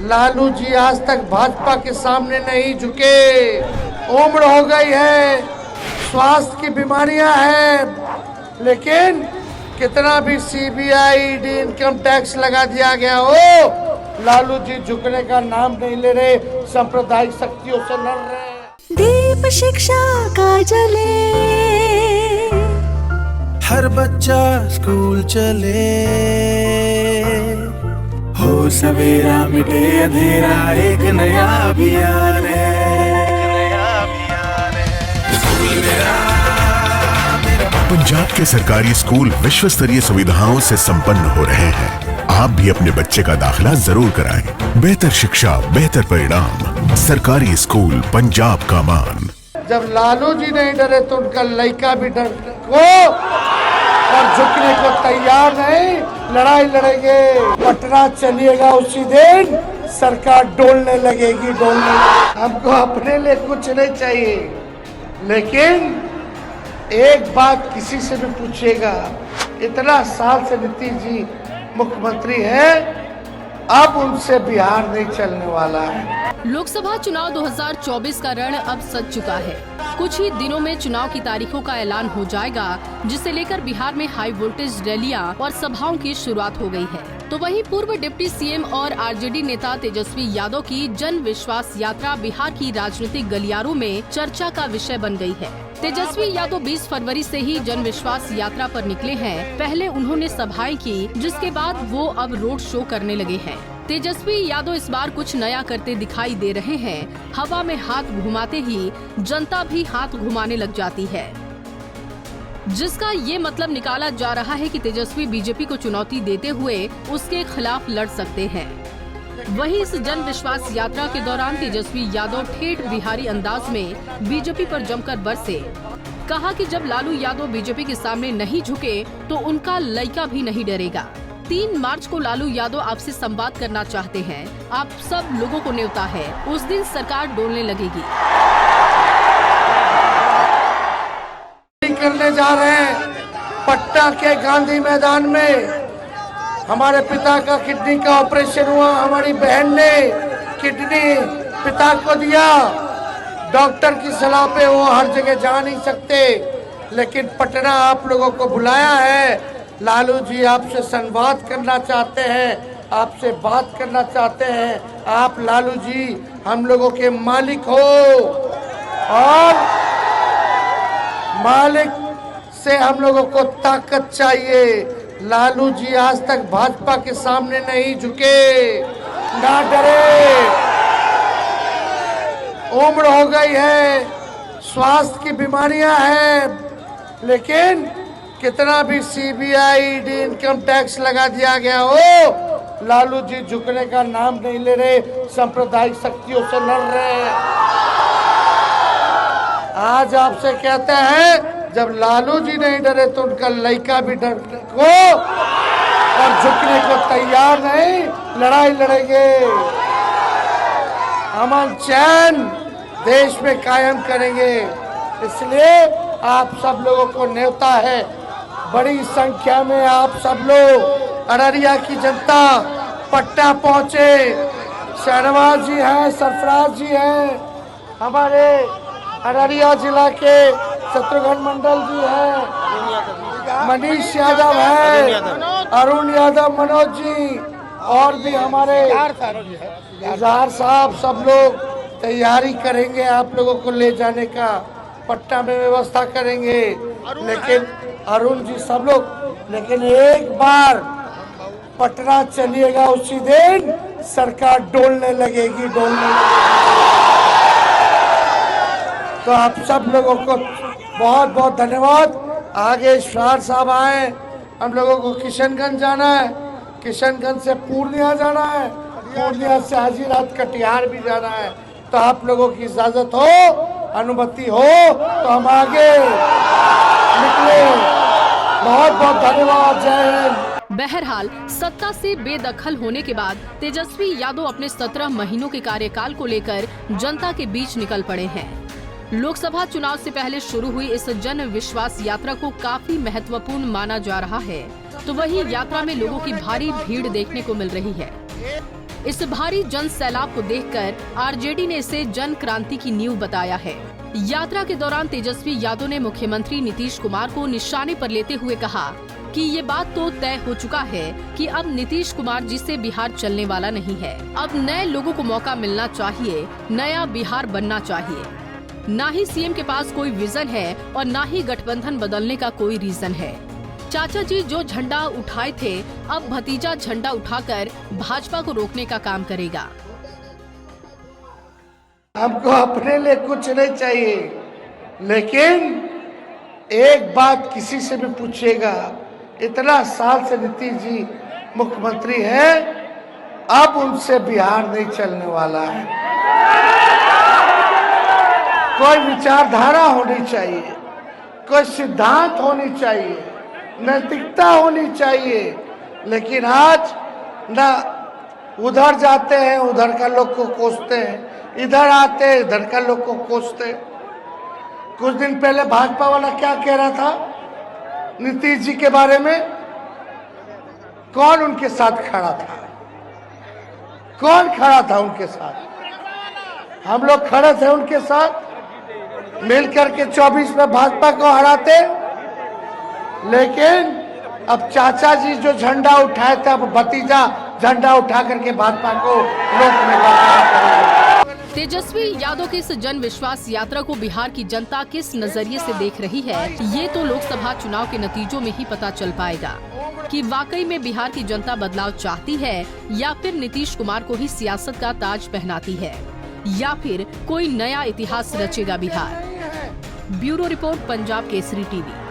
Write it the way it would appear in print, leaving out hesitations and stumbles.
लालू जी आज तक भाजपा के सामने नहीं झुके। उम्र हो गई है, स्वास्थ्य की बीमारियां हैं, लेकिन कितना भी सीबीआई, ईडी, इनकम टैक्स लगा दिया गया हो, लालू जी झुकने का नाम नहीं ले रहे, सांप्रदायिक शक्तियों से लड़ रहे हैं। दीप शिक्षा का जले, हर बच्चा स्कूल चले, हो सवेरा मिटे अंधेरा, एक नया अभियान है, स्कूल मेरा। पंजाब के सरकारी स्कूल विश्व स्तरीय सुविधाओं से संपन्न हो रहे हैं। आप भी अपने बच्चे का दाखिला जरूर कराएं। बेहतर शिक्षा, बेहतर परिणाम, सरकारी स्कूल पंजाब का मान। जब लालू जी नहीं डरे तो उनका लड़का भी डर को और झुकने को तैयार नहीं, लड़ाई लड़ेंगे। पटना चलिएगा उसी दिन सरकार डोलने लगेगी, डोलने। हमको अपने लिए कुछ नहीं चाहिए, लेकिन एक बात किसी से भी पूछिएगा, इतना साल से नीतीश जी मुख्यमंत्री है, अब उनसे बिहार नहीं चलने वाला है। लोकसभा चुनाव 2024 का रण अब सज चुका है। कुछ ही दिनों में चुनाव की तारीखों का ऐलान हो जाएगा, जिसे लेकर बिहार में हाई वोल्टेज रैलियां और सभाओं की शुरुआत हो गई है। तो वहीं पूर्व डिप्टी सीएम और आरजेडी नेता तेजस्वी यादव की जन विश्वास यात्रा बिहार की राजनीतिक गलियारों में चर्चा का विषय बन गई है। तेजस्वी यादव 20 फरवरी से ही जन विश्वास यात्रा पर निकले हैं। पहले उन्होंने सभाएं की, जिसके बाद वो अब रोड शो करने लगे हैं। तेजस्वी यादव इस बार कुछ नया करते दिखाई दे रहे हैं। हवा में हाथ घुमाते ही जनता भी हाथ घुमाने लग जाती है, जिसका ये मतलब निकाला जा रहा है कि तेजस्वी बीजेपी को चुनौती देते हुए उसके खिलाफ लड़ सकते हैं। वहीं इस जन विश्वास यात्रा के दौरान तेजस्वी यादव ठेठ बिहारी अंदाज में बीजेपी पर जमकर बरसे। कहा कि जब लालू यादव बीजेपी के सामने नहीं झुके तो उनका लड़का भी नहीं डरेगा। 3 मार्च को लालू यादव आपसे संवाद करना चाहते हैं। आप सब लोगों को न्योता है, उस दिन सरकार डोलने लगेगी। करने जा रहे हैं पटना के गांधी मैदान में। हमारे पिता का किडनी का ऑपरेशन हुआ, हमारी बहन ने किडनी पिता को दिया। डॉक्टर की सलाह पे वो हर जगह जा नहीं सकते, लेकिन पटना आप लोगों को बुलाया है। लालू जी आपसे संवाद करना चाहते हैं, आपसे बात करना चाहते हैं। आप लालू जी हम लोगों के मालिक हो, और मालिक से हम लोगों को ताकत चाहिए। लालू जी आज तक भाजपा के सामने नहीं झुके, ना डरे। उम्र हो गई है, स्वास्थ्य की बीमारियां हैं, लेकिन कितना भी सीबीआई, ईडी, इनकम टैक्स लगा दिया गया हो, लालू जी झुकने का नाम नहीं ले रहे, सांप्रदायिक शक्तियों से लड़ रहे हैं। आज आपसे कहते हैं, जब लालू जी नहीं डरे तो उनका लड़का भी डर को और झुकने को तैयार नहीं, लड़ाई लड़ेंगे। अमन चैन देश में कायम करेंगे। इसलिए आप सब लोगों को न्योता है, बड़ी संख्या में आप सब लोग, अररिया की जनता पटना पहुंचे। शहनवाज जी हैं, सरफराज जी हैं, हमारे अररिया जिला के शत्रुघ्न मंडल जी हैं, मनीष यादव है, अरुण यादव, मनोज जी, और भी हमारे इजहार साहब, सब लोग तैयारी करेंगे आप लोगों को ले जाने का, पटना में व्यवस्था करेंगे। लेकिन अरुण जी सब लोग, लेकिन एक बार पटना चलिएगा उसी दिन सरकार डोलने लगेगी, डोलने लगेगी। तो आप सब लोगों को बहुत बहुत धन्यवाद। आगे शार साहब आए, हम लोगों को किशनगंज जाना है, किशनगंज से पूर्णिया जाना है, पूर्णिया से हाजीरात कटिहार भी जाना है। तो आप लोगों की इजाजत हो, अनुमति हो तो हम आगे निकले। बहुत बहुत धन्यवाद, जय हिंद। बहरहाल सत्ता से बेदखल होने के बाद तेजस्वी यादव अपने 17 महीनों के कार्यकाल को लेकर जनता के बीच निकल पड़े हैं। लोकसभा चुनाव से पहले शुरू हुई इस जन विश्वास यात्रा को काफी महत्वपूर्ण माना जा रहा है। तो वहीं यात्रा में लोगों की भारी भीड़ देखने को मिल रही है। इस भारी जन सैलाब को देखकर आरजेडी ने इसे जन क्रांति की नींव बताया है। यात्रा के दौरान तेजस्वी यादव ने मुख्यमंत्री नीतीश कुमार को निशाने पर लेते हुए कहा कि ये बात तो तय हो चुका है कि अब नीतीश कुमार जी से बिहार चलने वाला नहीं है। अब नए लोगों को मौका मिलना चाहिए, नया बिहार बनना चाहिए। ना ही सीएम के पास कोई विजन है और ना ही गठबंधन बदलने का कोई रीजन है। चाचा जी जो झंडा उठाए थे, अब भतीजा झंडा उठाकर भाजपा को रोकने का काम करेगा। हमको अपने लिए कुछ नहीं चाहिए, लेकिन एक बात किसी से भी पूछिएगा, इतना साल से नीतीश जी मुख्यमंत्री है, अब उनसे बिहार नहीं चलने वाला है। कोई विचारधारा होनी चाहिए, कोई सिद्धांत होनी चाहिए, नैतिकता होनी चाहिए। लेकिन आज ना उधर जाते हैं, उधर का लोग को कोसते हैं, इधर आते हैं, इधर का लोग को कोसते हैं। कुछ दिन पहले भाजपा वाला क्या कह रहा था नीतीश जी के बारे में? कौन उनके साथ खड़ा था? कौन खड़ा था उनके साथ? हम लोग खड़े थे उनके साथ, मिलकर के 24 में भाजपा को हराते। लेकिन अब चाचा जी जो झंडा उठाए थे, अब भतीजा झंडा उठा करके भाजपा को रोकने का काम करेंगे। तेजस्वी यादव की इस जन विश्वास यात्रा को बिहार की जनता किस नजरिए से देख रही है, ये तो लोकसभा चुनाव के नतीजों में ही पता चल पाएगा कि वाकई में बिहार की जनता बदलाव चाहती है या फिर नीतीश कुमार को ही सियासत का ताज पहनाती है, या फिर कोई नया इतिहास रचेगा Bihar. Bureau report, Punjab Kesari TV.